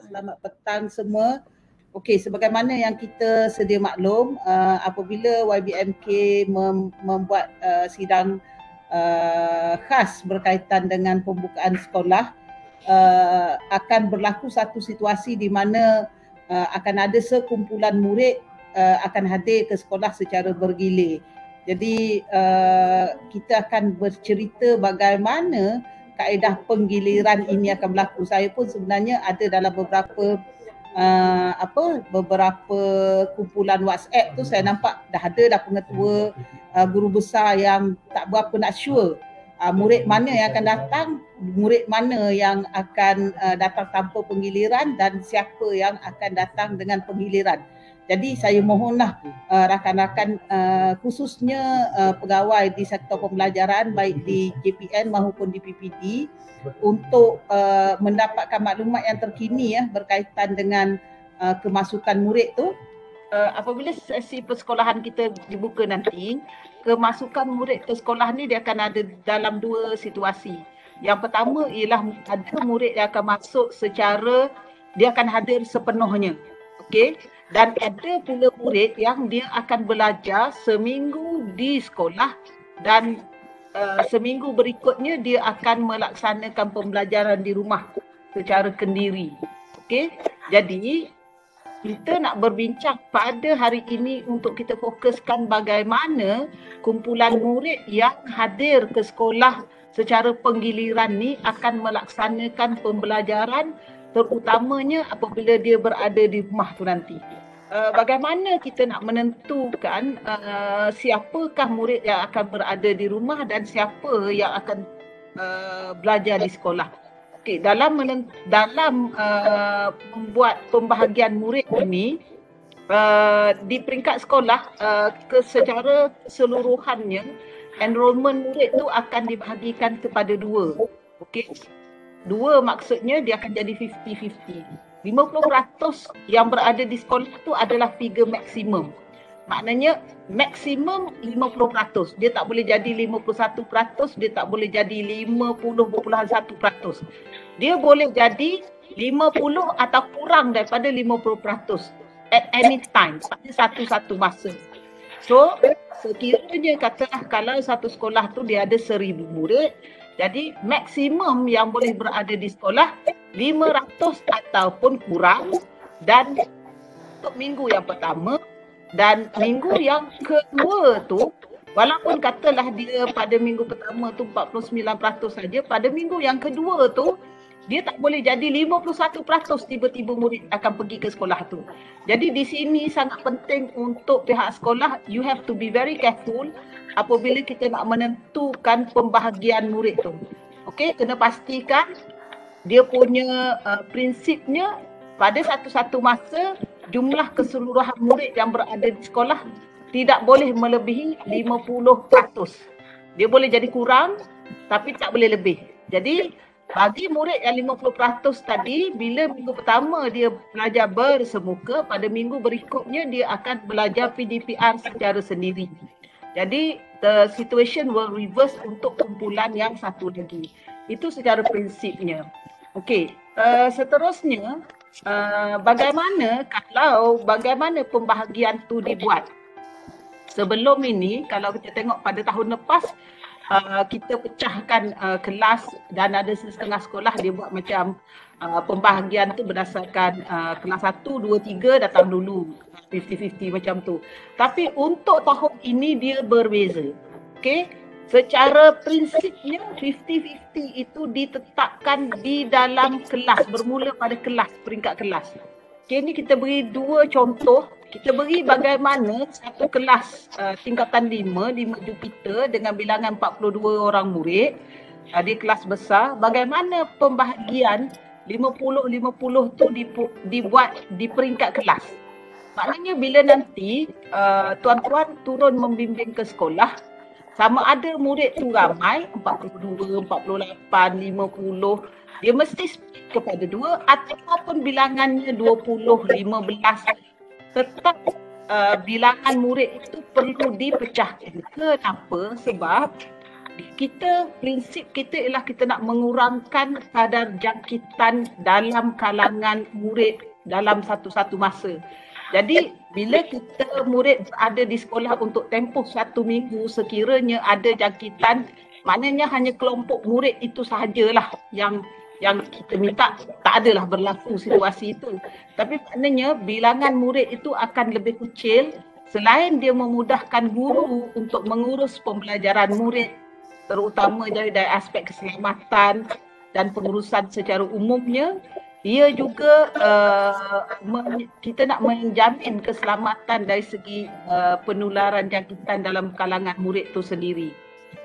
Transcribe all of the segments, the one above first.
selamat petang semua. Okey, sebagaimana yang kita sedia maklum, apabila YBMK membuat sidang khas berkaitan dengan pembukaan sekolah, akan berlaku satu situasi di mana akan ada sekumpulan murid akan hadir ke sekolah secara bergilir. Jadi kita akan bercerita bagaimana kaedah penggiliran ini akan berlaku. Saya pun sebenarnya ada dalam beberapa kumpulan WhatsApp tu, saya nampak dah ada dah pengetua guru besar yang tak berapa nak sure murid mana yang akan datang, murid mana yang akan datang tanpa penggiliran dan siapa yang akan datang dengan penggiliran. Jadi saya mohonlah rakan-rakan khususnya pegawai di sektor pembelajaran baik di JPN maupun di PPD untuk mendapatkan maklumat yang terkini berkaitan dengan kemasukan murid tu. Apabila sesi persekolahan kita dibuka nanti, kemasukan murid ke sekolah ni dia akan ada dalam dua situasi. Yang pertama ialah ada murid yang akan masuk secara dia akan hadir sepenuhnya. Okey? Dan ada pula murid yang dia akan belajar seminggu di sekolah dan seminggu berikutnya dia akan melaksanakan pembelajaran di rumah secara kendiri. Okey? Jadi kita nak berbincang pada hari ini untuk kita fokuskan bagaimana kumpulan murid yang hadir ke sekolah secara penggiliran ni akan melaksanakan pembelajaran, terutamanya apabila dia berada di rumah tu nanti. Bagaimana kita nak menentukan siapakah murid yang akan berada di rumah dan siapa yang akan belajar di sekolah. Okey, dalam membuat pembahagian murid ini di peringkat sekolah secara keseluruhannya enrolment murid tu akan dibahagikan kepada dua. Okey. Dua maksudnya dia akan jadi 50-50. 50% yang berada di sekolah tu adalah figure maksimum. Maknanya maksimum 50%. Dia tak boleh jadi 51%, dia tak boleh jadi 50.1%. Dia boleh jadi 50 atau kurang daripada 50% at any time, pada satu-satu masa. So, sekiranya katalah kalau satu sekolah tu dia ada 1,000 murid, jadi maksimum yang boleh berada di sekolah 500 ataupun kurang, dan untuk minggu yang pertama dan minggu yang kedua tu, walaupun katalah dia pada minggu pertama tu 49% saja, pada minggu yang kedua tu dia tak boleh jadi 51% tiba-tiba murid akan pergi ke sekolah tu. Jadi di sini sangat penting untuk pihak sekolah, you have to be very careful apabila kita nak menentukan pembahagian murid tu. Okey, kena pastikan dia punya prinsipnya pada satu-satu masa jumlah keseluruhan murid yang berada di sekolah tidak boleh melebihi 50%. Dia boleh jadi kurang tapi tak boleh lebih. Jadi bagi murid yang 50% tadi, bila minggu pertama dia belajar bersemuka, pada minggu berikutnya dia akan belajar PDPR secara sendiri. Jadi the situation will reverse untuk kumpulan yang satu lagi. Itu secara prinsipnya. Okey, seterusnya bagaimana pembahagian tu dibuat? Sebelum ini kalau kita tengok pada tahun lepas, kita pecahkan kelas dan ada setengah sekolah dia buat macam pembahagian tu berdasarkan kelas 1, 2, 3 datang dulu 50-50 macam tu. Tapi untuk tahun ini dia berbeza. Okey, secara prinsipnya 50-50 itu ditetapkan di dalam kelas, bermula pada kelas, peringkat kelas. Okey, ni kita beri dua contoh. Kita beri bagaimana satu kelas tingkatan 5 di Jupiter dengan bilangan 42 orang murid, dia kelas besar, bagaimana pembahagian 50-50 tu dibuat di peringkat kelas. Maknanya bila nanti tuan-tuan turun membimbing ke sekolah, sama ada murid tu ramai 42, 48, 50, dia mesti split kepada 2 ataupun bilangannya 20, 15. Tetap bilangan murid itu perlu dipecahkan. Kenapa? Sebab prinsip kita ialah kita nak mengurangkan kadar jangkitan dalam kalangan murid dalam satu-satu masa. Jadi bila kita murid berada di sekolah untuk tempoh 1 minggu, sekiranya ada jangkitan, maknanya hanya kelompok murid itu sahajalah yang kita minta, tak adalah berlaku situasi itu. Tapi maknanya bilangan murid itu akan lebih kecil, selain dia memudahkan guru untuk mengurus pembelajaran murid, terutama dari aspek keselamatan dan pengurusan secara umumnya, ia juga kita nak menjamin keselamatan dari segi penularan jangkitan dalam kalangan murid itu sendiri.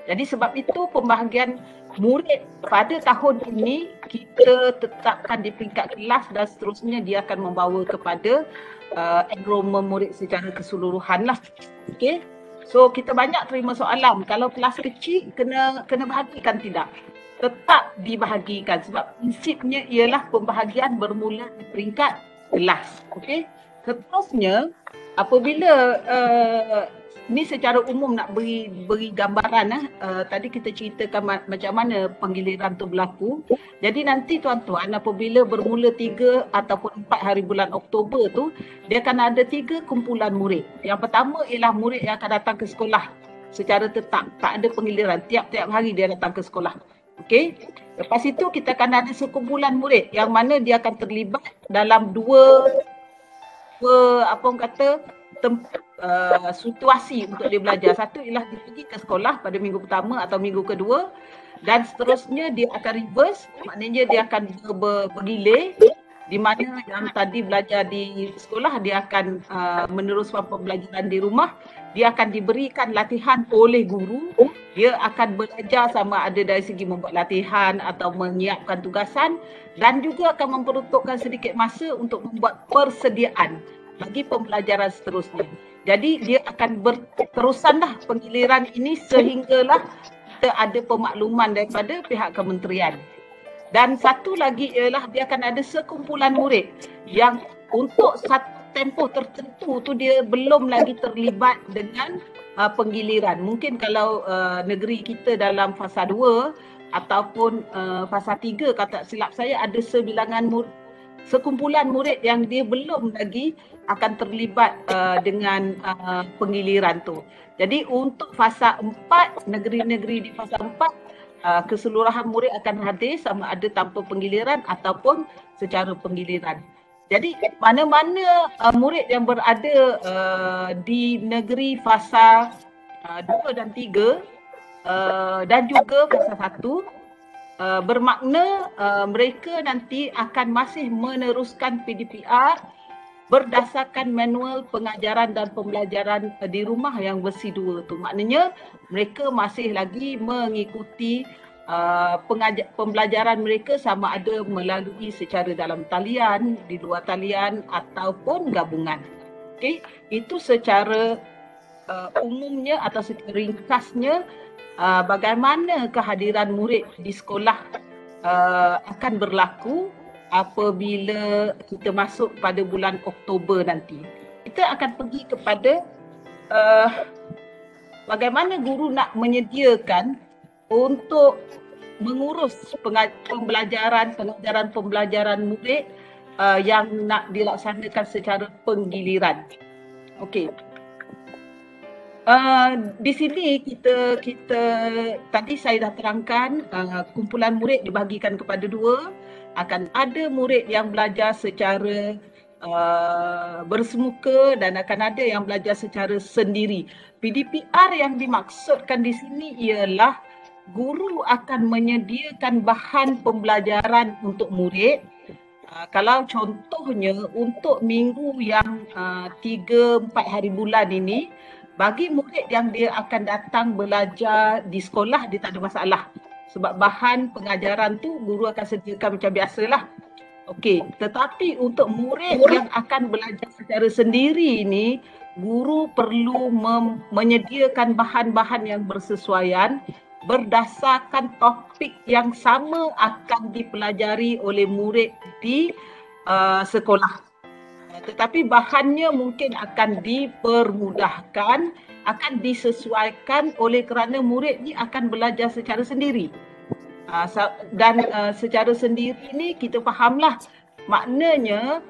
Jadi sebab itu pembahagian murid pada tahun ini kita tetapkan di peringkat kelas dan seterusnya dia akan membawa kepada enrollment murid secara keseluruhan lah. Okay. So kita banyak terima soalan, kalau kelas kecil kena bahagikan tidak? Tetap dibahagikan sebab prinsipnya ialah pembahagian bermula di peringkat kelas. Okey. Seterusnya apabila ni secara umum nak beri gambaran tadi kita ceritakan macam mana penggiliran tu berlaku. Jadi nanti tuan-tuan apabila bermula 3 ataupun 4 hari bulan Oktober tu, dia akan ada 3 kumpulan murid. Yang pertama ialah murid yang akan datang ke sekolah secara tetap, tak ada penggiliran, tiap-tiap hari dia datang ke sekolah. Okey. Lepas itu kita akan ada sekumpulan murid yang mana dia akan terlibat dalam dua situasi untuk dia belajar. Satu ialah dia pergi ke sekolah pada minggu pertama atau minggu kedua dan seterusnya dia akan reverse, maknanya dia akan bergilir di mana yang tadi belajar di sekolah dia akan meneruskan pembelajaran di rumah. Dia akan diberikan latihan oleh guru. Dia akan belajar sama ada dari segi membuat latihan atau menyiapkan tugasan dan juga akan memeruntukkan sedikit masa untuk membuat persediaan bagi pembelajaran seterusnya. Jadi dia akan berterusanlah penggiliran ini sehinggalah kita ada pemakluman daripada pihak kementerian. Dan satu lagi ialah dia akan ada sekumpulan murid yang untuk satu tempoh tertentu tu dia belum lagi terlibat dengan penggiliran. Mungkin kalau negeri kita dalam fasa 2 ataupun fasa 3 kata silap saya ada sekumpulan murid yang dia belum lagi akan terlibat dengan penggiliran tu. Jadi untuk fasa 4, negeri-negeri di fasa 4 keseluruhan murid akan hadir sama ada tanpa penggiliran ataupun secara penggiliran. Jadi mana-mana murid yang berada di negeri fasa 2 dan 3 dan juga fasa 1 bermakna mereka nanti akan masih meneruskan PDPR berdasarkan manual pengajaran dan pembelajaran di rumah yang versi 2 tu. Maknanya mereka masih lagi mengikuti pembelajaran mereka sama ada melalui secara dalam talian, di luar talian ataupun gabungan. Okey, itu secara umumnya atau secara ringkasnya bagaimana kehadiran murid di sekolah akan berlaku apabila kita masuk pada bulan Oktober nanti. Kita akan pergi kepada bagaimana guru nak menyediakan untuk mengurus pengajaran murid yang nak dilaksanakan secara penggiliran. Okey. Di sini kita tadi saya dah terangkan kumpulan murid dibahagikan kepada 2. Akan ada murid yang belajar secara bersemuka dan akan ada yang belajar secara sendiri. PDPR yang dimaksudkan di sini ialah guru akan menyediakan bahan pembelajaran untuk murid. Kalau contohnya untuk minggu yang 3-4 hari bulan ini, bagi murid yang dia akan datang belajar di sekolah dia tak ada masalah. Sebab bahan pengajaran tu guru akan sediakan macam biasalah. Okey, tetapi untuk murid yang akan belajar secara sendiri ini, guru perlu menyediakan bahan-bahan yang bersesuaian berdasarkan topik yang sama akan dipelajari oleh murid di sekolah. Tetapi bahannya mungkin akan dipermudahkan akan disesuaikan oleh kerana murid ni akan belajar secara sendiri. Dan secara sendiri ni kita fahamlah, maknanya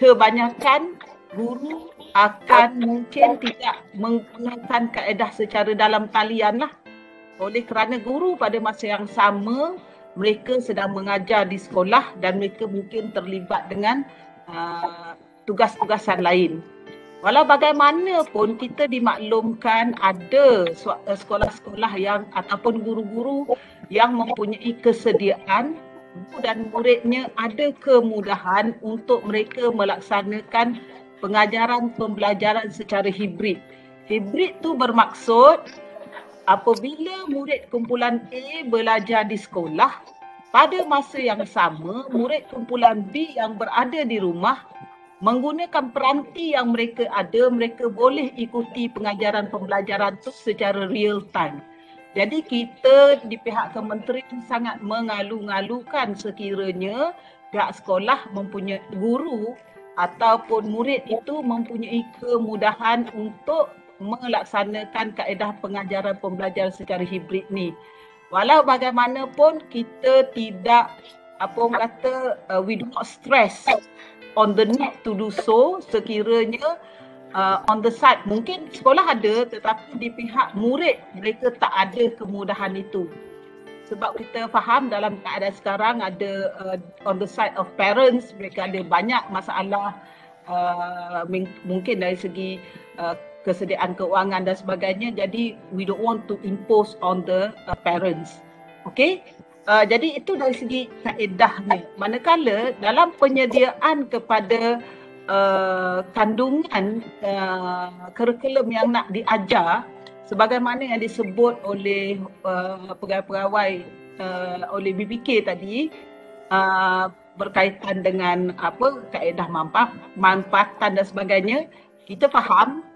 kebanyakan guru akan mungkin tidak menggunakan kaedah secara dalam talian lah. Oleh kerana guru pada masa yang sama mereka sedang mengajar di sekolah dan mereka mungkin terlibat dengan tugas-tugasan lain. Walau bagaimanapun kita dimaklumkan ada sekolah-sekolah yang ataupun guru-guru yang mempunyai kesediaan dan muridnya ada kemudahan untuk mereka melaksanakan pengajaran pembelajaran secara hibrid. Hibrid tu bermaksud apabila murid kumpulan A belajar di sekolah, pada masa yang sama murid kumpulan B yang berada di rumah menggunakan peranti yang mereka ada, mereka boleh ikuti pengajaran pembelajaran itu secara real time. Jadi kita di pihak kementerian sangat mengalu-ngalukan sekiranya pihak sekolah mempunyai guru ataupun murid itu mempunyai kemudahan untuk melaksanakan kaedah pengajaran pembelajaran secara hibrid ni. Walau bagaimanapun kita tidak we do not stress on the need to do so sekiranya on the side mungkin sekolah ada tetapi di pihak murid mereka tak ada kemudahan itu. Sebab kita faham dalam keadaan sekarang ada on the side of parents mereka ada banyak masalah mungkin dari segi kesediaan keuangan dan sebagainya, jadi we don't want to impose on the parents. Okay? Jadi itu dari segi kaedahnya. Manakala dalam penyediaan kepada kandungan kurikulum yang nak diajar, sebagaimana yang disebut oleh pegawai-pegawai oleh BPK tadi, berkaitan dengan kaedah manfaatan dan sebagainya, kita faham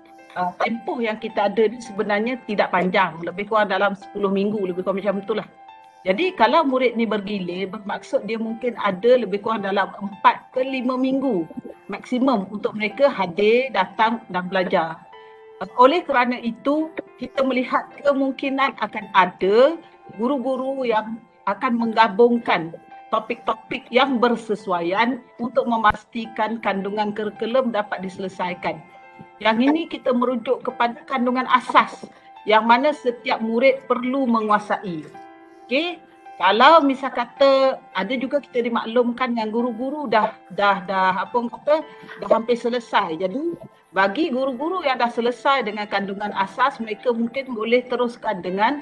tempoh yang kita ada ni sebenarnya tidak panjang, lebih kurang dalam 10 minggu, lebih kurang macam itulah. Jadi kalau murid ni bergilir, bermaksud dia mungkin ada lebih kurang dalam 4 ke 5 minggu maksimum untuk mereka hadir, datang dan belajar. Oleh kerana itu, kita melihat kemungkinan akan ada guru-guru yang akan menggabungkan topik-topik yang bersesuaian untuk memastikan kandungan kurikulum dapat diselesaikan. Yang ini kita merujuk kepada kandungan asas yang mana setiap murid perlu menguasai. Okey, kalau misal kata ada juga kita dimaklumkan yang guru-guru dah hampir selesai. Jadi bagi guru-guru yang dah selesai dengan kandungan asas, mereka mungkin boleh teruskan dengan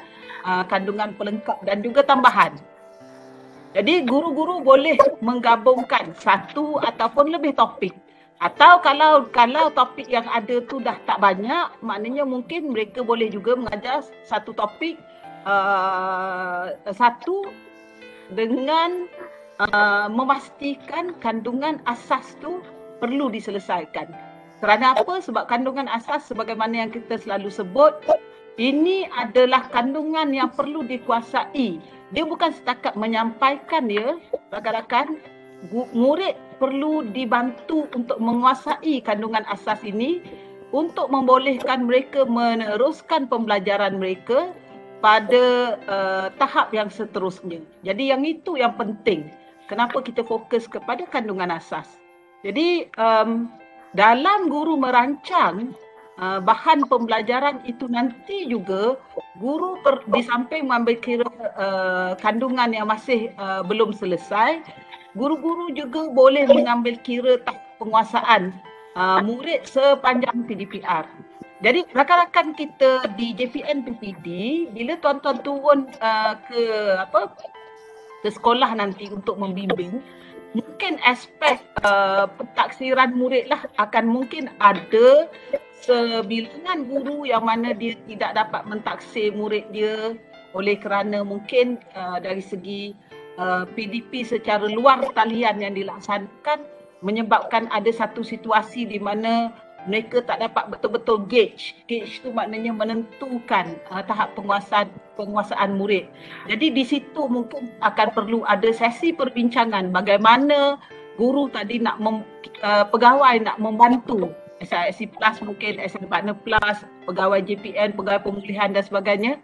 kandungan pelengkap dan juga tambahan. Jadi guru-guru boleh menggabungkan satu ataupun lebih topik. Atau kalau topik yang ada tu dah tak banyak, maknanya mungkin mereka boleh juga mengajar satu topik satu dengan memastikan kandungan asas tu perlu diselesaikan. Kerana apa? Sebab kandungan asas sebagaimana yang kita selalu sebut, ini adalah kandungan yang perlu dikuasai. Dia bukan setakat menyampaikan dia, rakan-rakan, murid perlu dibantu untuk menguasai kandungan asas ini untuk membolehkan mereka meneruskan pembelajaran mereka pada tahap yang seterusnya. Jadi yang itu yang penting. Kenapa kita fokus kepada kandungan asas. Jadi dalam guru merancang bahan pembelajaran itu nanti juga guru di samping mengambil kira kandungan yang masih belum selesai, guru-guru juga boleh mengambil kira tahap penguasaan murid sepanjang PDPR. Jadi rakan-rakan kita di JPN PPD, bila tuan-tuan turun ke sekolah nanti untuk membimbing, mungkin aspek pentaksiran murid lah akan mungkin ada sebilangan guru yang mana dia tidak dapat mentaksir murid dia oleh kerana mungkin dari segi PDP secara luar talian yang dilaksanakan menyebabkan ada satu situasi di mana mereka tak dapat betul-betul gauge. Gauge tu maknanya menentukan tahap penguasaan murid. Jadi di situ mungkin akan perlu ada sesi perbincangan bagaimana guru tadi nak pegawai nak membantu SISC Plus mungkin, SIM Partner Plus, pegawai JPN, pegawai pemulihan dan sebagainya.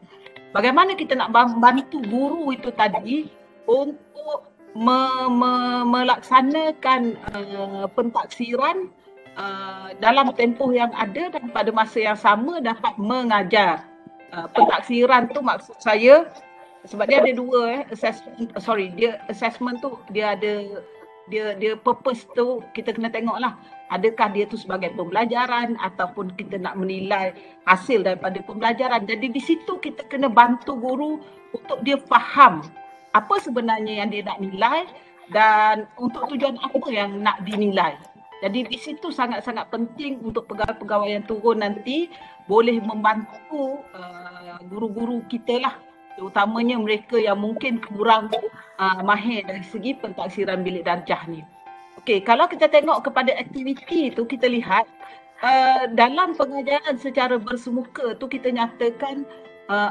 Bagaimana kita nak bantu guru itu tadi untuk melaksanakan pentaksiran dalam tempoh yang ada dan pada masa yang sama dapat mengajar. Pentaksiran tu maksud saya sebab dia ada dua assessment tu dia ada dia purpose tu kita kena tengoklah, adakah dia tu sebagai pembelajaran ataupun kita nak menilai hasil daripada pembelajaran. Jadi di situ kita kena bantu guru untuk dia faham apa sebenarnya yang dia nak nilai dan untuk tujuan apa yang nak dinilai. Jadi di situ sangat-sangat penting untuk pegawai-pegawai yang turun nanti boleh membantu guru-guru kita lah, terutamanya mereka yang mungkin kurang mahir dari segi pentaksiran bilik darjah ni. Okey, kalau kita tengok kepada aktiviti tu, kita lihat dalam pengajaran secara bersemuka tu kita nyatakan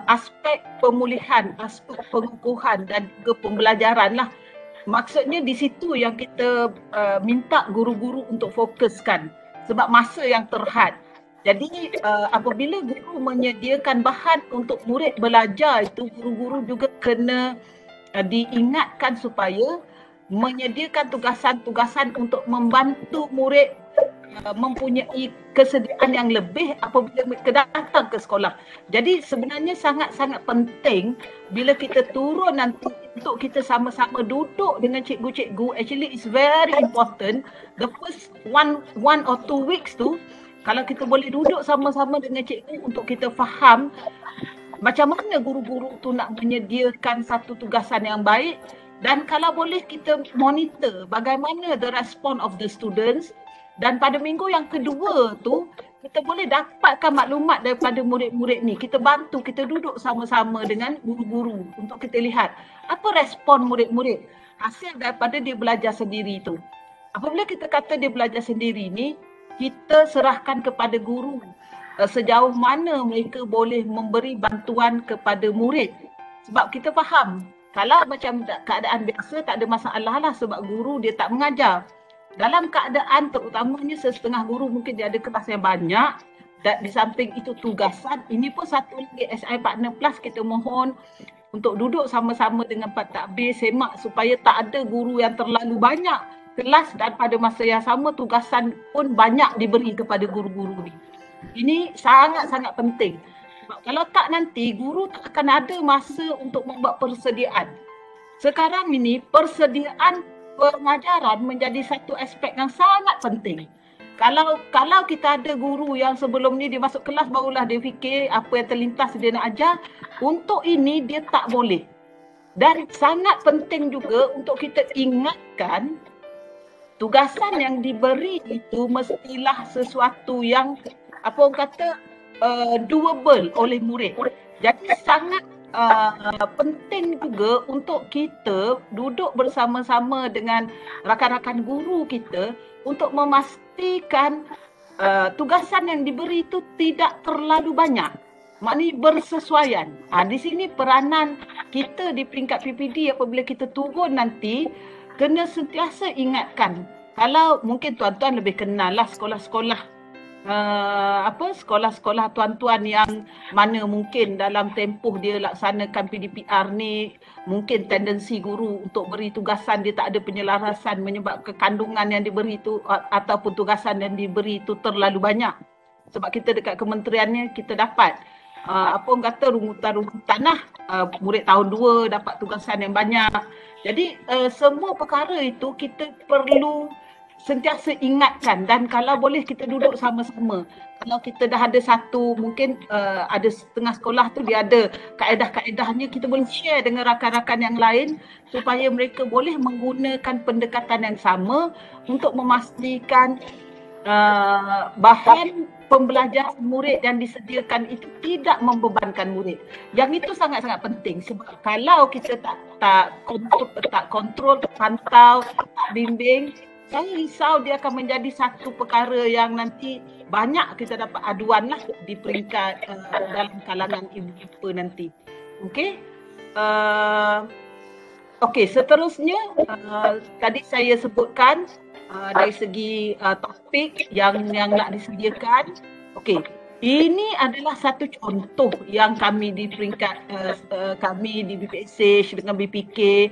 aspek pemulihan, aspek pengukuhan dan juga pembelajaran lah. Maksudnya di situ yang kita minta guru-guru untuk fokuskan sebab masa yang terhad. Jadi apabila guru menyediakan bahan untuk murid belajar itu, guru-guru juga kena diingatkan supaya menyediakan tugasan-tugasan untuk membantu murid mempunyai kesediaan yang lebih apabila mereka datang ke sekolah. Jadi sebenarnya sangat-sangat penting bila kita turun nanti untuk kita sama-sama duduk dengan cikgu-cikgu. Actually it's very important. The first one or 2 weeks tu, kalau kita boleh duduk sama-sama dengan cikgu untuk kita faham macam mana guru-guru tu nak menyediakan satu tugasan yang baik, dan kalau boleh kita monitor bagaimana the response of the students, dan pada minggu yang kedua tu kita boleh dapatkan maklumat daripada murid-murid ni. Kita bantu, kita duduk sama-sama dengan guru-guru untuk kita lihat apa respon murid-murid hasil daripada dia belajar sendiri tu. Apabila kita kata dia belajar sendiri ni, kita serahkan kepada guru sejauh mana mereka boleh memberi bantuan kepada murid. Sebab kita faham, kalau macam keadaan biasa tak ada masalah lah sebab guru dia tak mengajar. Dalam keadaan terutamanya setengah guru mungkin dia ada kelas yang banyak dan di samping itu tugasan, ini pun satu lagi SI Partner Plus kita mohon untuk duduk sama-sama dengan pentadbir, semak supaya tak ada guru yang terlalu banyak kelas dan pada masa yang sama tugasan pun banyak diberi kepada guru-guru ni. Ini sangat-sangat penting. Sebab kalau tak nanti guru tak akan ada masa untuk membuat persediaan. Sekarang ini persediaan pengajaran menjadi satu aspek yang sangat penting. Kalau kita ada guru yang sebelum ni dia masuk kelas barulah dia fikir apa yang terlintas dia nak ajar, untuk ini dia tak boleh. Dan sangat penting juga untuk kita ingatkan tugasan yang diberi itu mestilah sesuatu yang apa orang kata doable oleh murid. Jadi sangat penting juga untuk kita duduk bersama-sama dengan rakan-rakan guru kita untuk memastikan tugasan yang diberi itu tidak terlalu banyak. Maknanya bersesuaian. Di sini peranan kita di peringkat PPD apabila kita turun nanti kena sentiasa ingatkan. Kalau mungkin tuan-tuan lebih kenal lah sekolah-sekolah sekolah-sekolah tuan-tuan yang mana mungkin dalam tempoh dia laksanakan PDPR ni mungkin tendensi guru untuk beri tugasan dia tak ada penyelarasan menyebabkan kandungan yang diberi itu ataupun tugasan yang diberi itu terlalu banyak. Sebab kita dekat kementeriannya kita dapat orang kata rungutan-rungutan lah, murid tahun 2 dapat tugasan yang banyak. Jadi semua perkara itu kita perlu sentiasa ingatkan, dan kalau boleh kita duduk sama-sama. Kalau kita dah ada satu, mungkin ada setengah sekolah tu dia ada kaedah-kaedahnya, kita boleh share dengan rakan-rakan yang lain supaya mereka boleh menggunakan pendekatan yang sama untuk memastikan bahan pembelajaran murid yang disediakan itu tidak membebankan murid. Yang itu sangat-sangat penting sebab kalau kita tak kontrol, pantau, tak bimbing, saya risau dia akan menjadi satu perkara yang nanti banyak kita dapat aduan lah di peringkat dalam kalangan ibu-ibu nanti. Okey. Okey, seterusnya tadi saya sebutkan dari segi topik yang nak disediakan. Okey, ini adalah satu contoh yang kami di peringkat kami di BPSH dengan BPK,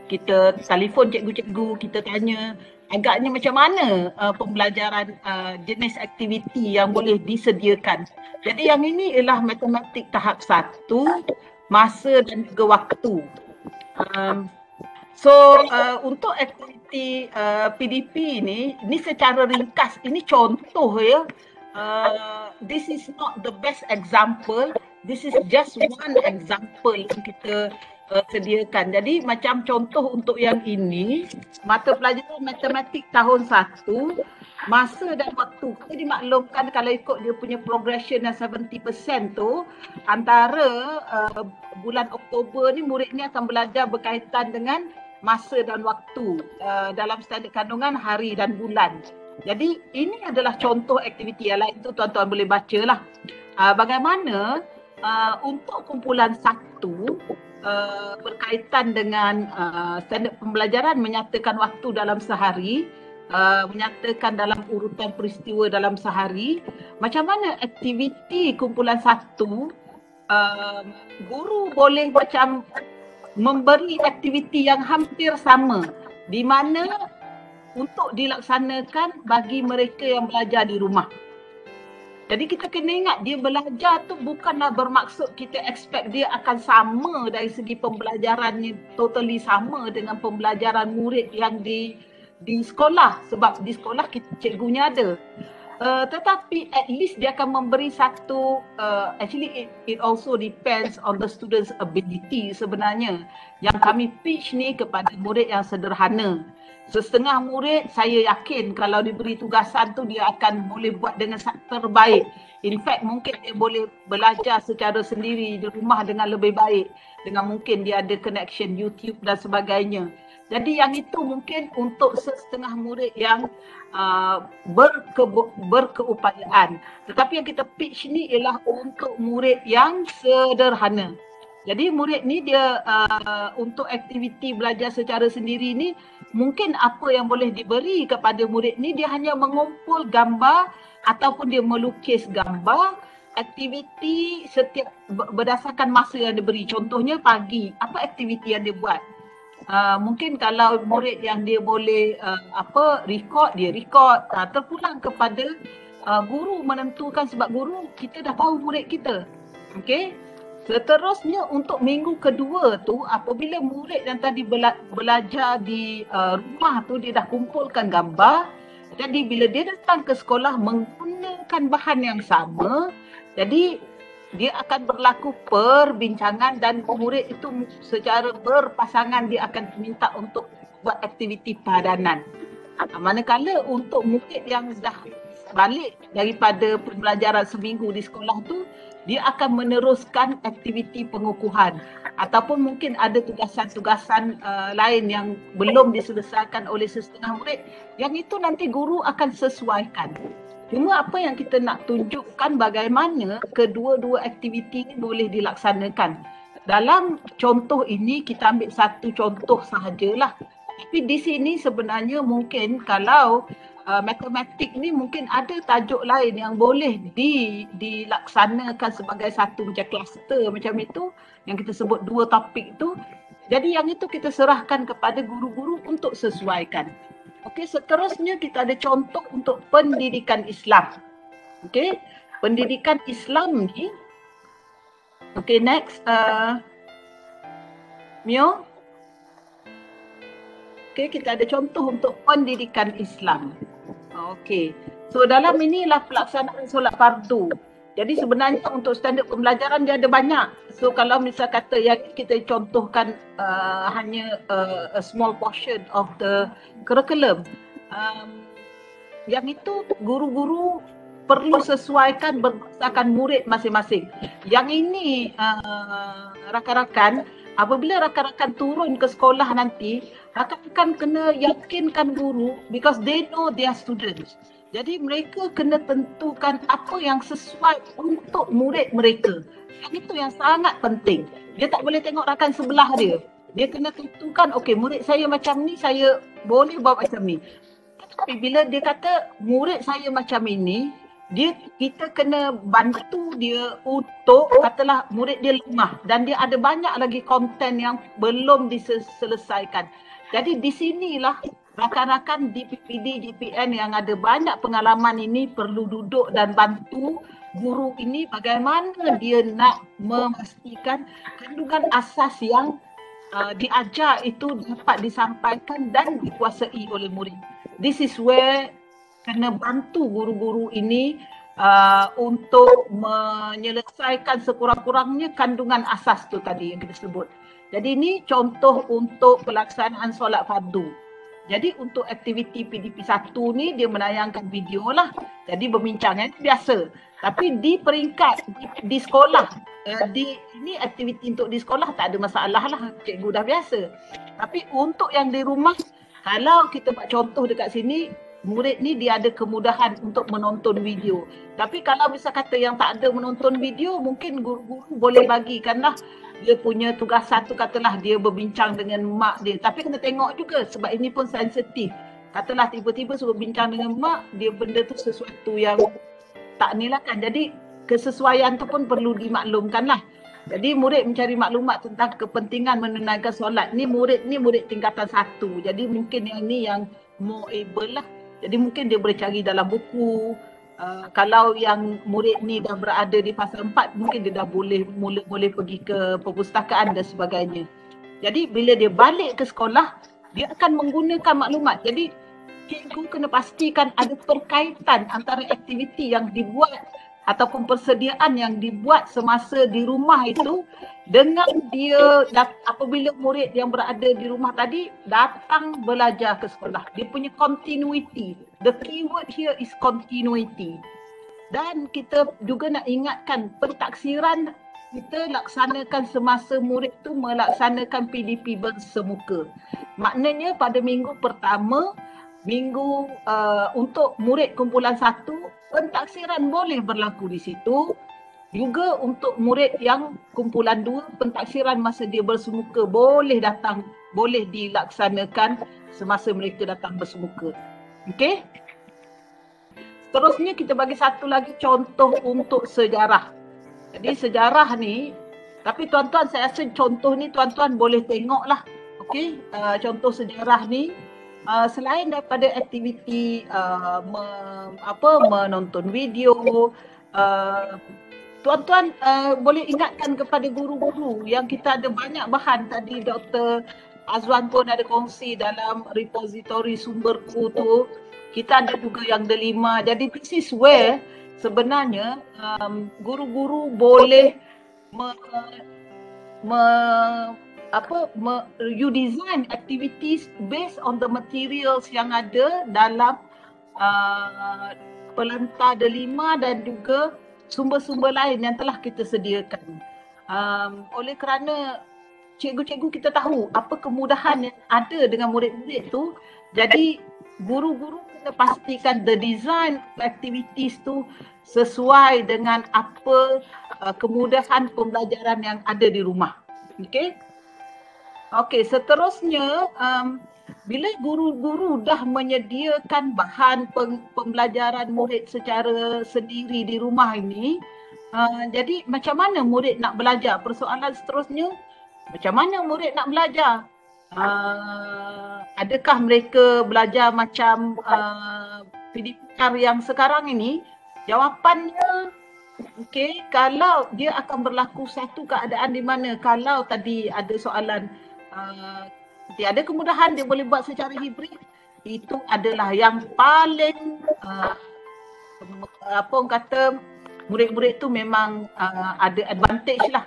kita telefon cikgu-cikgu, kita tanya agaknya macam mana pembelajaran jenis aktiviti yang boleh disediakan. Jadi yang ini ialah matematik tahap 1, masa dan juga waktu. Untuk aktiviti PDP ini secara ringkas, ini contoh ya. This is not the best example. This is just one example yang kita sediakan. Jadi macam contoh untuk yang ini, mata pelajaran matematik tahun 1, masa dan waktu. Kita dimaklumkan kalau ikut dia punya progression yang 70% tu, antara bulan Oktober ni murid ni akan belajar berkaitan dengan masa dan waktu dalam standard kandungan hari dan bulan. Jadi ini adalah contoh aktiviti yang lain, tu tuan-tuan boleh baca lah. Bagaimana untuk kumpulan 1 berkaitan dengan standard pembelajaran menyatakan waktu dalam sehari, menyatakan dalam urutan peristiwa dalam sehari. Macam mana aktiviti kumpulan 1, guru boleh macam memberi aktiviti yang hampir sama di mana untuk dilaksanakan bagi mereka yang belajar di rumah. Jadi kita kena ingat, dia belajar tu bukanlah bermaksud kita expect dia akan sama dari segi pembelajarannya, totally sama dengan pembelajaran murid yang di sekolah, sebab di sekolah cikgunya ada. Tetapi at least dia akan memberi satu, actually it also depends on the student's ability sebenarnya. Yang kami pitch ni kepada murid yang sederhana. Setengah murid saya yakin kalau diberi tugasan tu dia akan boleh buat dengan terbaik. In fact mungkin dia boleh belajar secara sendiri di rumah dengan lebih baik. Dengan mungkin dia ada connection YouTube dan sebagainya. Jadi yang itu mungkin untuk setengah murid yang berkeupayaan. Tetapi yang kita pitch ni ialah untuk murid yang sederhana. Jadi murid ni dia untuk aktiviti belajar secara sendiri ni, mungkin apa yang boleh diberi kepada murid ni, dia hanya mengumpul gambar ataupun dia melukis gambar. Aktiviti setiap berdasarkan masa yang diberi. Contohnya pagi, apa aktiviti yang dia buat? Mungkin kalau murid yang dia boleh record, dia record. Terpulang kepada guru menentukan, sebab guru kita dah tahu murid kita. Okey. Seterusnya untuk minggu kedua tu, apabila murid yang tadi belajar di rumah tu dia dah kumpulkan gambar, jadi bila dia datang ke sekolah menggunakan bahan yang sama, jadi dia akan berlaku perbincangan dan murid itu secara berpasangan dia akan minta untuk buat aktiviti padanan. Manakala untuk murid yang dah balik daripada pembelajaran seminggu di sekolah tu, dia akan meneruskan aktiviti pengukuhan ataupun mungkin ada tugasan-tugasan lain yang belum diselesaikan oleh setengah murid, yang itu nanti guru akan sesuaikan. Cuma apa yang kita nak tunjukkan bagaimana kedua-dua aktiviti ini boleh dilaksanakan. Dalam contoh ini kita ambil satu contoh sahajalah. Tapi di sini sebenarnya mungkin kalau matematik ni mungkin ada tajuk lain yang boleh dilaksanakan sebagai satu macam kluster macam itu, yang kita sebut dua topik tu. Jadi yang itu kita serahkan kepada guru-guru untuk sesuaikan. Okey, seterusnya kita ada contoh untuk pendidikan Islam. Okey, pendidikan Islam ni. Okey, next. Mio. Okey, kita ada contoh untuk pendidikan Islam. Okey. So dalam inilah pelaksanaan solat fardu. Jadi sebenarnya untuk standard pembelajaran dia ada banyak. So kalau misal kata yang kita contohkan hanya a small portion of the curriculum, yang itu guru-guru perlu sesuaikan berdasarkan murid masing-masing. Yang ini rakan-rakan, apabila rakan-rakan turun ke sekolah nanti, rakan-rakan kena yakinkan guru because they know their students. Jadi mereka kena tentukan apa yang sesuai untuk murid mereka. Yang itu yang sangat penting. Dia tak boleh tengok rakan sebelah dia. Dia kena tentukan, okey murid saya macam ni, saya boleh buat macam ni. Tapi bila dia kata murid saya macam ini, kita kena bantu dia untuk katalah murid dia lemah dan dia ada banyak lagi konten yang belum diselesaikan. Jadi di sinilah rakan-rakan DPPD, DPN yang ada banyak pengalaman ini perlu duduk dan bantu guru ini bagaimana dia nak memastikan kandungan asas yang diajar itu dapat disampaikan dan dikuasai oleh murid. This is where kena bantu guru-guru ini untuk menyelesaikan sekurang-kurangnya kandungan asas tu tadi yang kita sebut. Jadi ini contoh untuk pelaksanaan solat fardu. Jadi untuk aktiviti PDP 1 ni dia menayangkan video lah. Jadi berbincangnya biasa. Tapi di peringkat di sekolah, ini aktiviti untuk di sekolah tak ada masalah lah. Cikgu dah biasa. Tapi untuk yang di rumah, kalau kita buat contoh dekat sini, murid ni dia ada kemudahan untuk menonton video. Tapi kalau misal kata yang tak ada menonton video, mungkin guru-guru boleh bagikanlah dia punya tugasan tu, katalah dia berbincang dengan mak dia. Tapi kena tengok juga sebab ini pun sensitif. Katalah tiba-tiba suruh bincang dengan mak, dia benda tu sesuatu yang tak ni lah kan. Jadi kesesuaian tu pun perlu dimaklumkan lah. Jadi murid mencari maklumat tentang kepentingan menunaikan solat. Ni murid tingkatan 1. Jadi mungkin yang ni yang more able lah. Jadi mungkin dia boleh cari dalam buku. Kalau yang murid ni dah berada di fasa 4, mungkin dia dah boleh pergi ke perpustakaan dan sebagainya. Jadi bila dia balik ke sekolah, dia akan menggunakan maklumat. Jadi cikgu kena pastikan ada perkaitan antara aktiviti yang dibuat ataupun persediaan yang dibuat semasa di rumah itu dengan dia apabila murid yang berada di rumah tadi datang belajar ke sekolah. Dia punya continuity. The keyword here is continuity. Dan kita juga nak ingatkan pentaksiran kita laksanakan semasa murid tu melaksanakan PDP bersemuka. Maknanya pada minggu pertama, untuk murid kumpulan 1, pentaksiran boleh berlaku di situ. Juga untuk murid yang kumpulan 2, pentaksiran masa dia bersemuka boleh dilaksanakan semasa mereka datang bersemuka. Okey? Seterusnya kita bagi satu lagi contoh untuk sejarah. Jadi sejarah ni, tapi tuan-tuan saya rasa contoh ni tuan-tuan boleh tengoklah. Okey, contoh sejarah ni selain daripada aktiviti menonton video, tuan-tuan boleh ingatkan kepada guru-guru yang kita ada banyak bahan. Tadi Dr. Azwan pun ada kongsi dalam repository sumberku tu. Kita ada juga yang delima. Jadi this is where sebenarnya guru-guru boleh you design activities based on the materials yang ada dalam pelantar delima dan juga sumber-sumber lain yang telah kita sediakan. Oleh kerana cikgu-cikgu kita tahu apa kemudahan yang ada dengan murid-murid tu, jadi guru-guru kena pastikan the design activities tu sesuai dengan apa kemudahan pembelajaran yang ada di rumah. Okey, seterusnya bila guru-guru dah menyediakan bahan pembelajaran murid secara sendiri di rumah ini, jadi macam mana murid nak belajar? Persoalan seterusnya, macam mana murid nak belajar? Adakah mereka belajar macam PDPR yang sekarang ini? Jawapannya, okey, kalau dia akan berlaku satu keadaan di mana kalau tadi ada soalan tiada kemudahan dia boleh buat secara hibrid, itu adalah yang paling orang kata murid-murid tu memang ada advantage lah,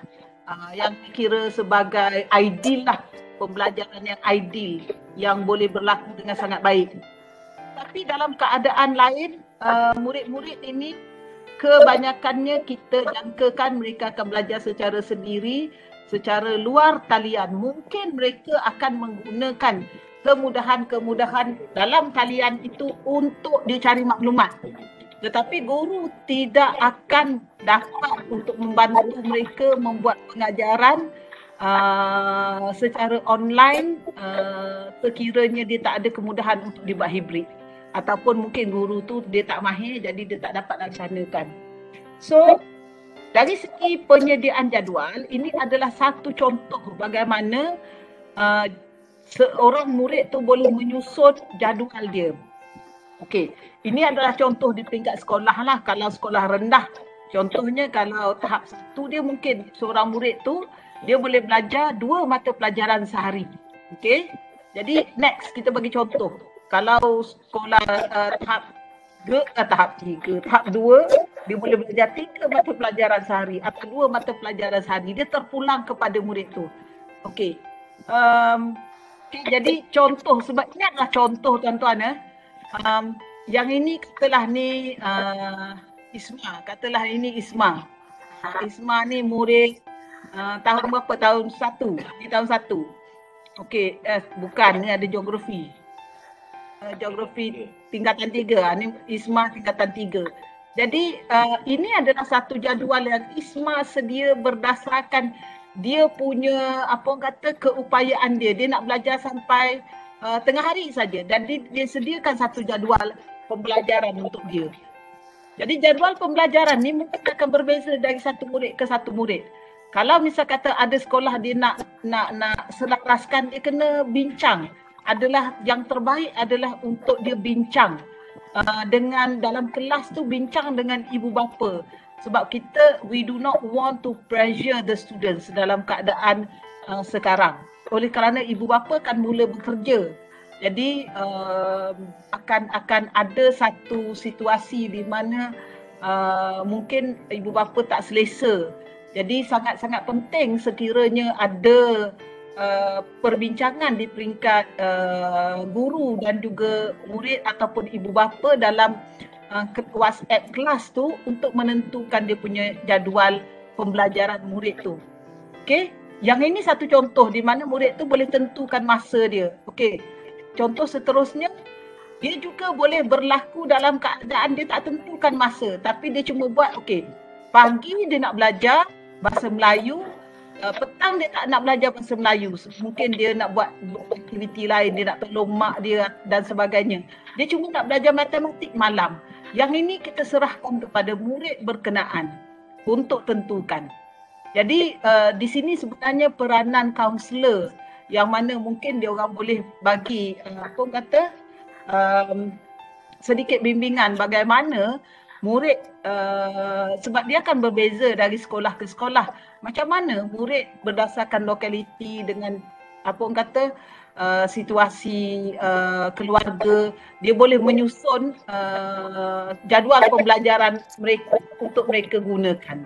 yang kira sebagai ideal lah, pembelajaran yang ideal yang boleh berlaku dengan sangat baik. Tapi dalam keadaan lain, murid-murid ini kebanyakannya kita jangkakan mereka akan belajar secara sendiri, secara luar talian. Mungkin mereka akan menggunakan kemudahan-kemudahan dalam talian itu untuk dicari maklumat. Tetapi guru tidak akan dapat untuk membantu mereka membuat pengajaran secara online sekiranya dia tak ada kemudahan untuk dibuat hibrid. ataupun mungkin guru tu dia tak mahir jadi dia tak dapat laksanakan. So dari segi penyediaan jadual, ini adalah satu contoh bagaimana seorang murid tu boleh menyusun jadual dia. Okey, ini adalah contoh di peringkat sekolah lah. Kalau sekolah rendah, contohnya kalau tahap 1 dia mungkin seorang murid tu dia boleh belajar 2 mata pelajaran sehari. Okey, jadi next kita bagi contoh. Kalau sekolah tahap 3, tahap 2 dia boleh belajar 3 mata pelajaran sehari atau 2 mata pelajaran sehari. Dia terpulang kepada murid tu. Okey. Okay, jadi contoh, sebab ini adalah contoh tuan-tuan. Yang ini katalah ni Isma. Katalah ini Isma. Isma ni murid tahun berapa? Tahun 1. Ni tahun 1. Okey, bukan, ni ada geografi. Geografi tingkatan 3. Ni Isma tingkatan 3. Jadi ini adalah satu jadual yang Isma sedia berdasarkan dia punya keupayaan dia. Dia nak belajar sampai tengah hari saja dan dia sediakan satu jadual pembelajaran untuk dia. Jadi jadual pembelajaran ni mungkin akan berbeza dari satu murid ke satu murid. Kalau misal kata ada sekolah dia nak selaraskan, dia kena bincang. Adalah yang terbaik adalah untuk dia bincang dengan dalam kelas tu, bincang dengan ibu bapa. Sebab kita, we do not want to pressure the students dalam keadaan sekarang. Oleh kerana ibu bapa kan mula bekerja. Jadi akan ada satu situasi di mana mungkin ibu bapa tak selesa. Jadi sangat-sangat penting sekiranya ada perbincangan di peringkat guru dan juga murid ataupun ibu bapa dalam WhatsApp kelas tu untuk menentukan dia punya jadual pembelajaran murid tu. Okey, yang ini satu contoh di mana murid tu boleh tentukan masa dia. Okey, contoh seterusnya, dia juga boleh berlaku dalam keadaan dia tak tentukan masa, tapi dia cuma buat okey, pagi dia nak belajar bahasa Melayu, petang dia tak nak belajar bahasa Melayu, mungkin dia nak buat aktiviti lain, dia nak tolong mak dia dan sebagainya. Dia cuma nak belajar matematik malam. Yang ini kita serahkan kepada murid berkenaan untuk tentukan. Jadi di sini sebenarnya peranan kaunselor yang mana mungkin dia orang boleh bagi sedikit bimbingan bagaimana murid sebab dia akan berbeza dari sekolah ke sekolah. Macam mana murid berdasarkan lokaliti dengan situasi keluarga, dia boleh menyusun jadual pembelajaran mereka untuk mereka gunakan.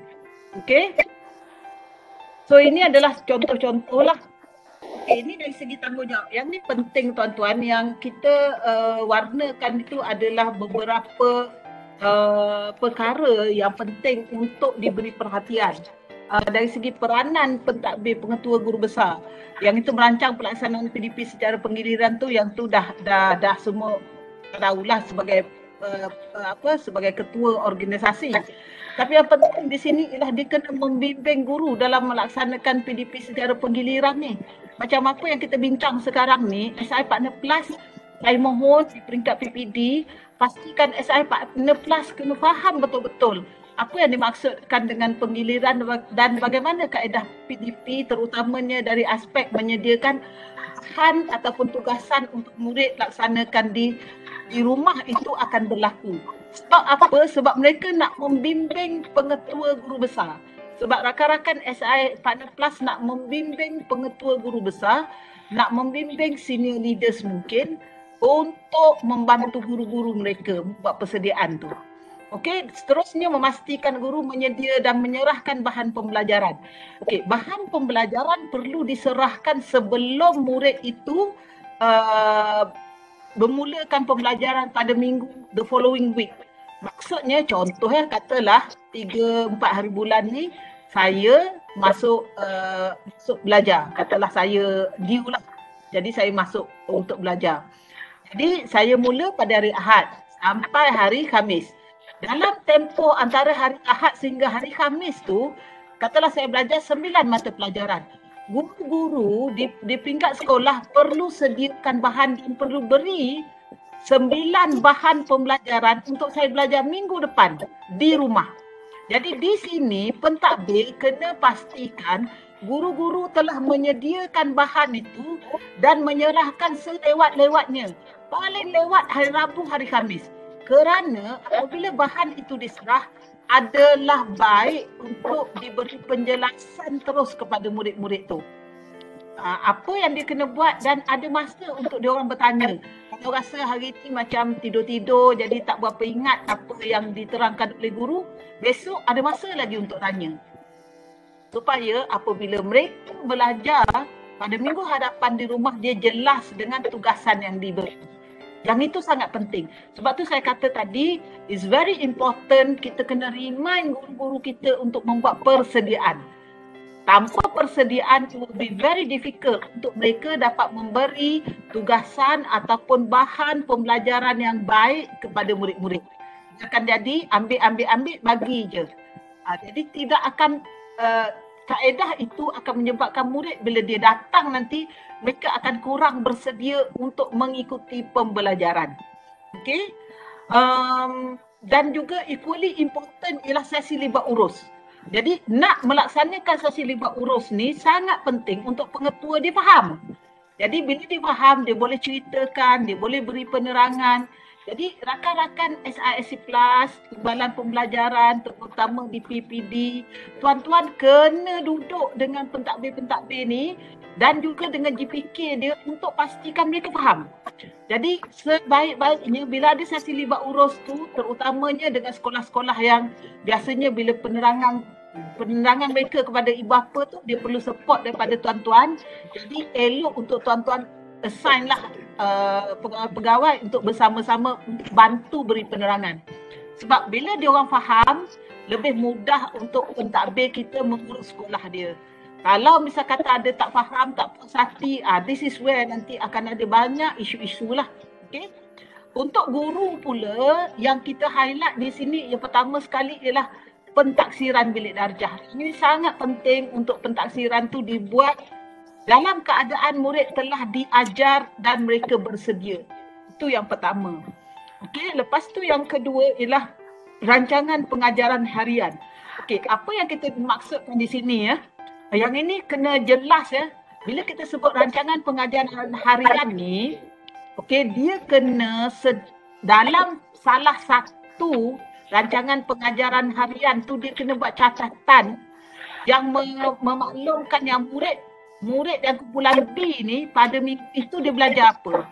Okey. So ini adalah contoh-contoh lah. Okay, ini dari segi tanggungjawab. Yang ni penting tuan-tuan, yang kita warnakan itu adalah beberapa perkara yang penting untuk diberi perhatian. Dari segi peranan pentadbir pengetua guru besar yang itu merancang pelaksanaan PDP secara penggiliran tu, yang tu dah semua tahulah sebagai sebagai ketua organisasi. Tapi yang penting di sini ialah dia kena membimbing guru dalam melaksanakan PDP secara penggiliran ni. Macam apa yang kita bincang sekarang ni, SI Partner Plus, saya mohon di peringkat PPD pastikan SI Partner Plus kena faham betul-betul apa yang dimaksudkan dengan penggiliran dan bagaimana kaedah PDP, terutamanya dari aspek menyediakan bahan ataupun tugasan untuk murid laksanakan di rumah itu akan berlaku. Sebab apa? Sebab mereka nak membimbing pengetua guru besar. Sebab rakan-rakan SI Partner Plus nak membimbing pengetua guru besar, nak membimbing senior leaders mungkin untuk membantu guru-guru mereka buat persediaan tu. Okey, seterusnya memastikan guru menyedia dan menyerahkan bahan pembelajaran. Okey, bahan pembelajaran perlu diserahkan sebelum murid itu bermulakan pembelajaran pada minggu the following week. Maksudnya contohnya katalah 3-4 hari bulan ni saya masuk belajar. Katalah saya due lah. Jadi saya masuk untuk belajar. Jadi saya mula pada hari Ahad sampai hari Khamis. Dalam tempoh antara hari Ahad sehingga hari Khamis tu, katalah saya belajar 9 mata pelajaran. Guru-guru di peringkat sekolah perlu sediakan bahan dan perlu beri 9 bahan pembelajaran untuk saya belajar minggu depan di rumah. Jadi di sini pentadbir kena pastikan guru-guru telah menyediakan bahan itu dan menyerahkan selewat-lewatnya. Paling lewat hari Rabu, hari Khamis. Kerana apabila bahan itu diserah, adalah baik untuk diberi penjelasan terus kepada murid-murid tu. Apa yang dia kena buat dan ada masa untuk dia orang bertanya. Kalau rasa hari ini macam tidur-tidur jadi tak berapa ingat apa yang diterangkan oleh guru, besok ada masa lagi untuk tanya. Supaya apabila mereka belajar pada minggu hadapan di rumah, dia jelas dengan tugasan yang diberi. Yang itu sangat penting. Sebab tu saya kata tadi, it's very important kita kena remind guru-guru kita untuk membuat persediaan. Tanpa persediaan, it will be very difficult untuk mereka dapat memberi tugasan ataupun bahan pembelajaran yang baik kepada murid-murid. Akan jadi ambil, bagi je. Jadi tidak akan, kaedah itu akan menyebabkan murid bila dia datang nanti, mereka akan kurang bersedia untuk mengikuti pembelajaran. Okay? Dan juga equally important ialah sesi libat urus. Jadi nak melaksanakan sesi libat urus ni sangat penting untuk pengetua dia faham. Jadi bila dia faham, dia boleh ceritakan, dia boleh beri penerangan. Jadi rakan-rakan SISC Plus, Timbalan Pembelajaran terutama di PPD, tuan-tuan kena duduk dengan pentadbir-pentadbir ni dan juga dengan GPK dia untuk pastikan mereka faham. Jadi sebaik-baiknya bila ada sesi libat urus tu, terutamanya dengan sekolah-sekolah yang biasanya bila penerangan mereka kepada ibu bapa tu dia perlu support daripada tuan-tuan. Jadi elok untuk tuan-tuan assign lah pegawai untuk bersama-sama untuk bantu beri penerangan. Sebab bila dia orang faham, lebih mudah untuk pentadbir kita mengurus sekolah dia. Kalau misal kata ada tak faham, tak puas hati, this is where nanti akan ada banyak isu-isu lah. Okay? Untuk guru pula, yang kita highlight di sini yang pertama sekali ialah pentaksiran bilik darjah. Ini sangat penting untuk pentaksiran tu dibuat dalam keadaan murid telah diajar dan mereka bersedia. Itu yang pertama. Okey, lepas tu yang kedua ialah rancangan pengajaran harian. Okey, apa yang kita maksudkan di sini ya? Yang ini kena jelas ya. Bila kita sebut rancangan pengajaran harian ni, okey, dia kena dalam salah satu rancangan pengajaran harian tu dia kena buat catatan yang memaklumkan yang murid dan kumpulan B ni pada minggu itu dia belajar apa.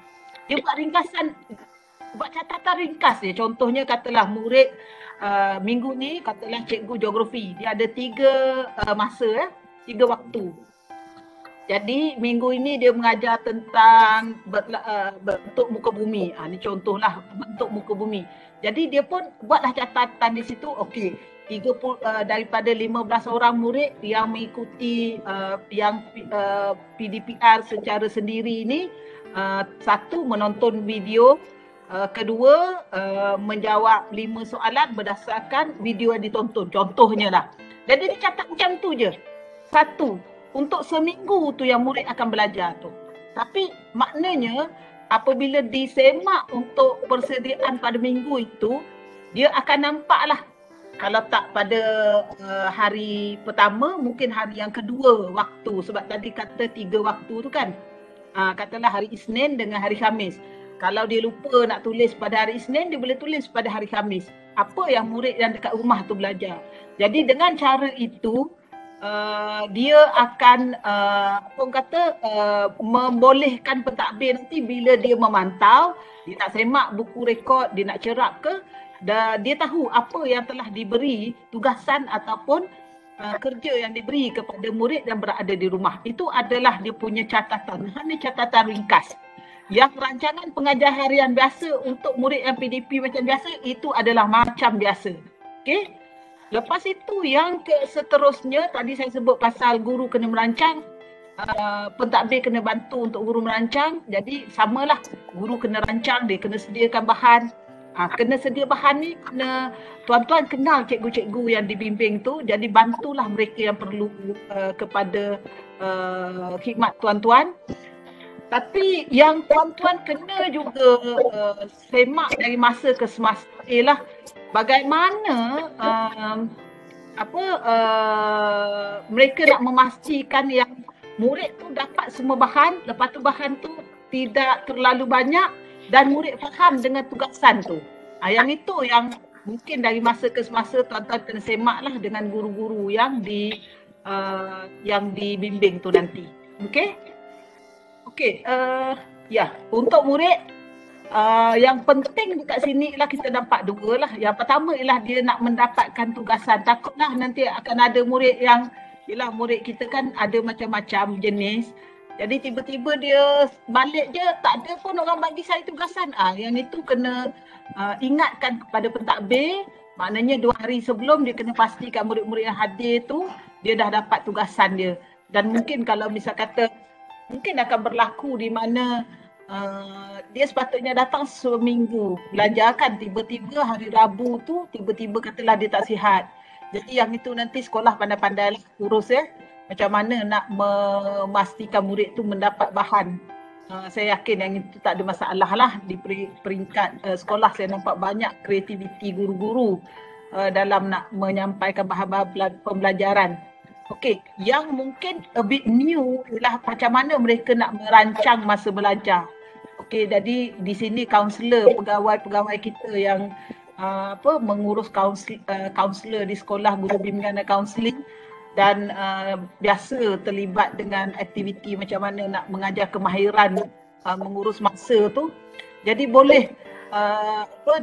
Dia buat ringkasan, buat catatan ringkas dia. Contohnya katalah murid minggu ni katalah cikgu geografi. Dia ada 3 masa 3 waktu. Jadi minggu ini dia mengajar tentang bentuk muka bumi. Ini contohlah bentuk muka bumi. Jadi dia pun buatlah catatan di situ. Okey, 30 daripada 15 orang murid yang mengikuti PDPR secara sendiri ini, satu menonton video, kedua menjawab 5 soalan berdasarkan video yang ditonton. Contohnya lah. Jadi dia catat macam tu je. Satu, untuk seminggu tu yang murid akan belajar tu. Tapi maknanya apabila disemak untuk persediaan pada minggu itu, dia akan nampaklah. Kalau tak pada hari pertama, mungkin hari yang kedua waktu. Sebab tadi kata 3 waktu tu kan. Katalah hari Isnin dengan hari Khamis. Kalau dia lupa nak tulis pada hari Isnin, dia boleh tulis pada hari Khamis. Apa yang murid yang dekat rumah tu belajar. Jadi dengan cara itu, dia akan membolehkan pentadbir nanti bila dia memantau, dia nak semak buku rekod, dia nak cerap ke, dia tahu apa yang telah diberi tugasan ataupun kerja yang diberi kepada murid yang berada di rumah. Itu adalah dia punya catatan. Hanya catatan ringkas. Yang rancangan pengajar harian biasa untuk murid yang PDP macam biasa, itu adalah macam biasa. Okey? Lepas itu yang seterusnya, tadi saya sebut pasal guru kena merancang, pentadbir kena bantu untuk guru merancang. Jadi samalah, guru kena rancang, dia kena sediakan bahan. Kena sedia bahan ni, kena tuan-tuan kenal cikgu-cikgu yang dibimbing tu. Jadi bantulah mereka yang perlu kepada khidmat tuan-tuan. Tapi yang tuan-tuan kena juga semak dari masa ke semasa ialah bagaimana mereka nak memastikan yang murid tu dapat semua bahan, lepas tu bahan tu tidak terlalu banyak dan murid faham dengan tugasan tu. Yang itu yang mungkin dari masa ke semasa tuan-tuan kena semaklah dengan guru-guru yang dibimbing tu nanti. Okey? Okey, ya, untuk murid yang penting dekat sini ialah kita nampak dua lah. Yang pertama ialah dia nak mendapatkan tugasan. Takutlah nanti akan ada murid yang, yelah murid kita kan ada macam-macam jenis. Jadi tiba-tiba dia balik je, tak ada pun orang bagi saya tugasan. Yang itu kena ingatkan kepada pentadbir. Maknanya 2 hari sebelum dia kena pastikan murid-murid yang hadir tu, dia dah dapat tugasan dia. Dan mungkin kalau misal kata, mungkin akan berlaku di mana dia sepatutnya datang seminggu belajar kan, tiba-tiba hari Rabu tu tiba-tiba katalah dia tak sihat. Jadi yang itu nanti sekolah pandai-pandai lah urus ya, macam mana nak memastikan murid tu mendapat bahan. Saya yakin yang itu tak ada masalah lah. Di peringkat sekolah saya nampak banyak kreativiti guru-guru dalam nak menyampaikan bahan-bahan pembelajaran. Okey, yang mungkin a bit new ialah macam mana mereka nak merancang masa belajar. Okey, jadi di sini kaunselor, pegawai-pegawai kita yang mengurus kaunselor di sekolah, guru bimbingan dan kaunseling, dan biasa terlibat dengan aktiviti macam mana nak mengajar kemahiran mengurus masa tu. Jadi boleh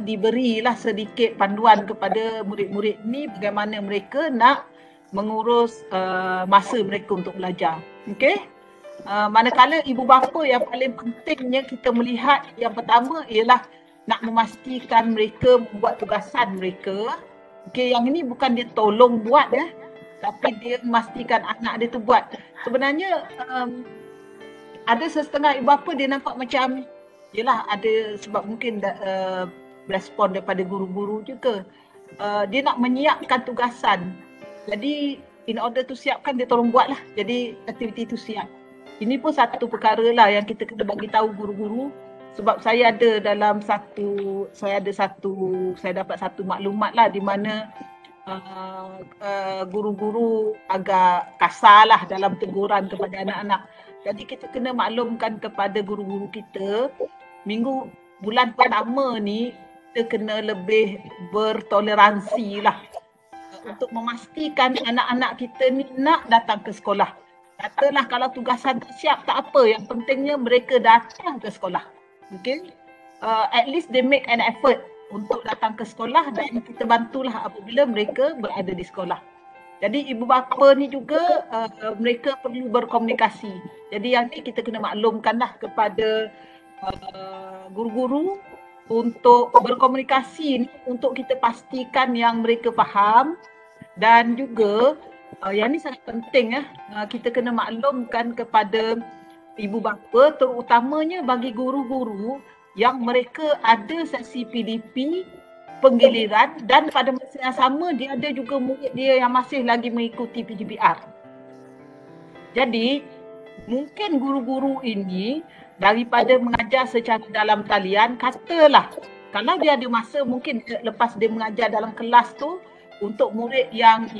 diberilah sedikit panduan kepada murid-murid ni bagaimana mereka nak mengurus masa mereka untuk belajar. Okey? Manakala ibu bapa yang paling pentingnya kita melihat yang pertama ialah nak memastikan mereka membuat tugasan mereka. Okey, yang ini bukan dia tolong buat tapi dia memastikan anak dia tu buat. Sebenarnya ada setengah ibu bapa dia nampak macam yelah ada sebab mungkin respon daripada guru-guru juga. Dia nak menyiapkan tugasan. Jadi in order tu siapkan dia tolong buatlah. Jadi aktiviti tu siap. Ini pun satu perkara lah yang kita kena bagi tahu guru-guru, sebab saya dapat satu maklumat lah di mana guru-guru agak kasar lah dalam teguran kepada anak-anak. Jadi kita kena maklumkan kepada guru-guru kita, bulan pertama ni kita kena lebih bertoleransi lah untuk memastikan anak-anak kita ni nak datang ke sekolah. Katalah kalau tugasan tak siap, tak apa. Yang pentingnya mereka datang ke sekolah. Okay? At least they make an effort untuk datang ke sekolah dan kita bantulah apabila mereka berada di sekolah. Jadi ibu bapa ni juga mereka perlu berkomunikasi. Jadi yang ni kita kena maklumkanlah kepada guru-guru untuk berkomunikasi ni untuk kita pastikan yang mereka faham. Dan juga yang ni sangat penting kita kena maklumkan kepada ibu bapa, terutamanya bagi guru-guru yang mereka ada sesi PDP penggiliran dan pada masa yang sama dia ada juga murid dia yang masih lagi mengikuti PGPR. Jadi mungkin guru-guru ini daripada mengajar secara dalam talian, katalah kalau dia ada masa mungkin lepas dia mengajar dalam kelas tu, untuk murid yang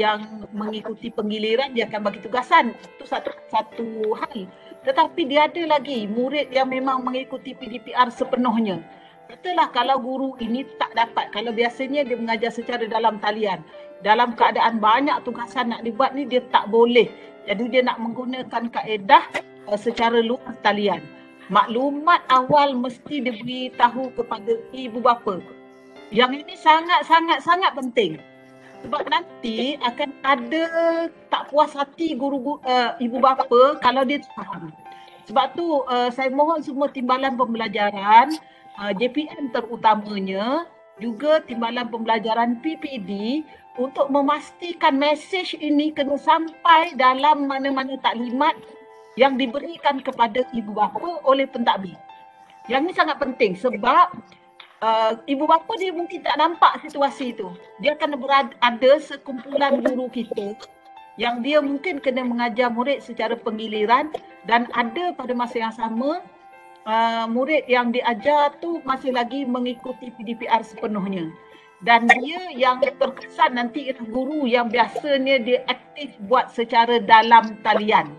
mengikuti penggiliran dia akan bagi tugasan. Itu satu hal. Tetapi dia ada lagi murid yang memang mengikuti PDPR sepenuhnya. Katalah kalau guru ini tak dapat, kalau biasanya dia mengajar secara dalam talian, dalam keadaan banyak tugasan nak dibuat ni dia tak boleh. Jadi dia nak menggunakan kaedah secara luar talian. Maklumat awal mesti diberitahu kepada ibu bapa. Yang ini sangat penting. Sebab nanti akan ada tak puas hati ibu bapa kalau dia tak faham. Sebab tu saya mohon semua timbalan pembelajaran, JPM terutamanya, juga timbalan pembelajaran PPD untuk memastikan mesej ini kena sampai dalam mana-mana taklimat yang diberikan kepada ibu bapa oleh pentadbir. Yang ini sangat penting sebab ibu bapa dia mungkin tak nampak situasi itu. Dia akan ada sekumpulan guru kita yang dia mungkin kena mengajar murid secara penggiliran dan ada pada masa yang sama murid yang diajar tu masih lagi mengikuti PDPR sepenuhnya. Dan dia yang terkesan nanti ialah guru yang biasanya dia aktif buat secara dalam talian.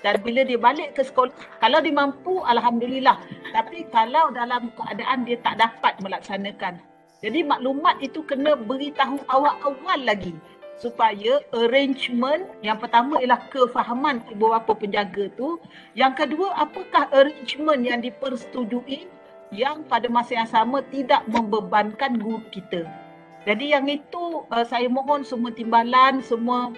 Dan bila dia balik ke sekolah, kalau dia mampu, Alhamdulillah. Tapi kalau dalam keadaan dia tak dapat melaksanakan. Jadi maklumat itu kena beritahu awal-awal lagi. Supaya arrangement, yang pertama ialah kefahaman ibu bapa penjaga tu. Yang kedua, apakah arrangement yang dipersetujui yang pada masa yang sama tidak membebankan guru kita. Jadi yang itu saya mohon semua timbalan, semua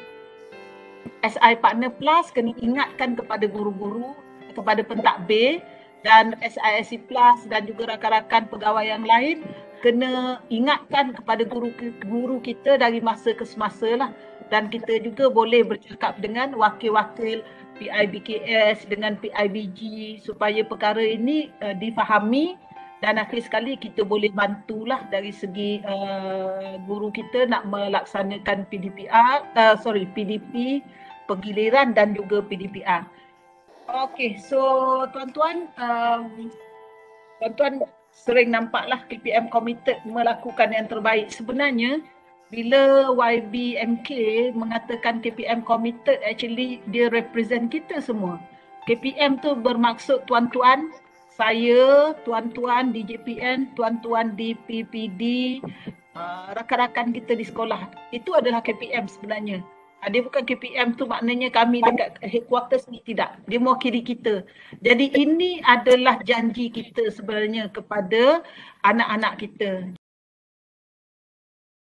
SI Partner Plus kena ingatkan kepada guru-guru, kepada pentadbir dan SISC Plus dan juga rakan-rakan pegawai yang lain kena ingatkan kepada guru kita dari masa ke semasa lah. Dan kita juga boleh bercakap dengan wakil-wakil PIBKS dengan PIBG supaya perkara ini difahami. Dan akhir sekali kita boleh bantulah dari segi guru kita nak melaksanakan PDP, penggiliran dan juga PDPR. Okey, so tuan-tuan, tuan-tuan sering nampaklah KPM committed melakukan yang terbaik. Sebenarnya bila YBMK mengatakan KPM committed, actually dia represent kita semua. KPM tu bermaksud tuan-tuan, saya, tuan-tuan di JPN, tuan-tuan di PPD, rakan-rakan kita di sekolah. Itu adalah KPM sebenarnya. Dia bukan KPM tu maknanya kami dekat headquarters ni, tidak. Dia mewakili kita. Jadi ini adalah janji kita sebenarnya kepada anak-anak kita.